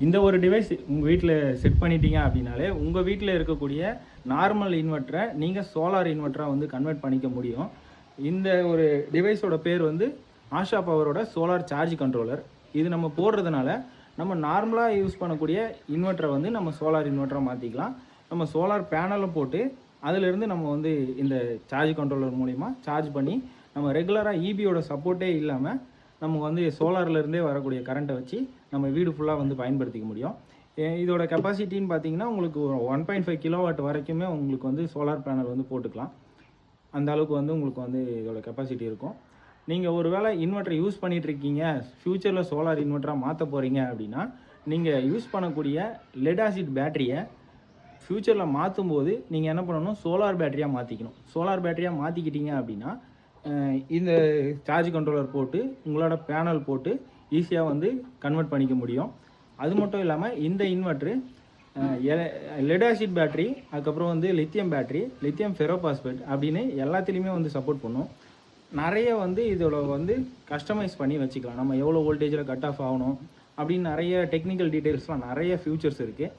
இந்த ஒரு டிவைஸ் உங்கள் வீட்டில் செட் பண்ணிட்டீங்க அப்படின்னாலே உங்கள் வீட்டில் இருக்கக்கூடிய நார்மல் இன்வெர்ட்டரை நீங்கள் சோலார் இன்வெர்ட்டராக வந்து கன்வெர்ட் பண்ணிக்க முடியும். இந்த ஒரு டிவைஸோட பேர் வந்து ஆஷா பவரோட சோலார் சார்ஜ் கண்ட்ரோலர். இது நம்ம போடுறதுனால நம்ம நார்மலாக யூஸ் பண்ணக்கூடிய இன்வெர்ட்டரை வந்து நம்ம சோலார் இன்வெர்ட்டராக மாற்றிக்கலாம். நம்ம சோலார் பேனலும் போட்டு அதிலிருந்து நம்ம வந்து இந்த சார்ஜ் கண்ட்ரோலர் மூலிமா சார்ஜ் பண்ணி நம்ம ரெகுலராக இபியோட சப்போர்ட்டே இல்லாமல் நம்ம வந்து சோலார்லேருந்தே வரக்கூடிய கரண்ட்டை வச்சு நம்ம வீடு ஃபுல்லாக வந்து பயன்படுத்திக்க முடியும். இதோட கெப்பாசிட்டின்னு பார்த்தீங்கன்னா உங்களுக்கு 1.5 கிலோவாட் வரைக்குமே உங்களுக்கு வந்து சோலார் பேனல் வந்து போட்டுக்கலாம். அந்த அளவுக்கு வந்து உங்களுக்கு வந்து இதோட கெப்பாசிட்டி இருக்கும். நீங்கள் ஒரு வேளை இன்வெர்ட்டர் யூஸ் பண்ணிகிட்ருக்கீங்க, ஃப்யூச்சரில் சோலார் இன்வெர்ட்டராக மாற்ற போகிறீங்க அப்படின்னா நீங்கள் யூஸ் பண்ணக்கூடிய லெட் ஆசிட் பேட்டரியை ஃப்யூச்சரில் மாற்றும் போது நீங்கள் என்ன பண்ணணும், சோலார் பேட்டரியாக மாற்றிக்கணும். சோலார் பேட்டரியாக மாற்றிக்கிட்டீங்க அப்படின்னா இந்த சார்ஜ் கண்ட்ரோலர் போட்டு உங்களோட பேனல் போட்டு ஈஸியாக வந்து கன்வெர்ட் பண்ணிக்க முடியும். அது மட்டும் இல்லாமல் இந்த இன்வெர்ட்ரு லெட் ஆசிட் பேட்டரி, அதுக்கப்புறம் வந்து லித்தியம் பேட்டரி, லித்தியம் ஃபெரோபாஸ்பேட் அப்படின்னு எல்லாத்துலேயுமே வந்து சப்போர்ட் பண்ணும். நிறைய வந்து இதோட வந்து கஸ்டமைஸ் பண்ணி வச்சுக்கலாம். நம்ம எவ்வளோ வோல்டேஜில் கட் ஆஃப் ஆகணும் அப்படின்னு நிறைய டெக்னிக்கல் டீட்டெயில்ஸ்லாம் நிறைய ஃபியூச்சர்ஸ் இருக்குது.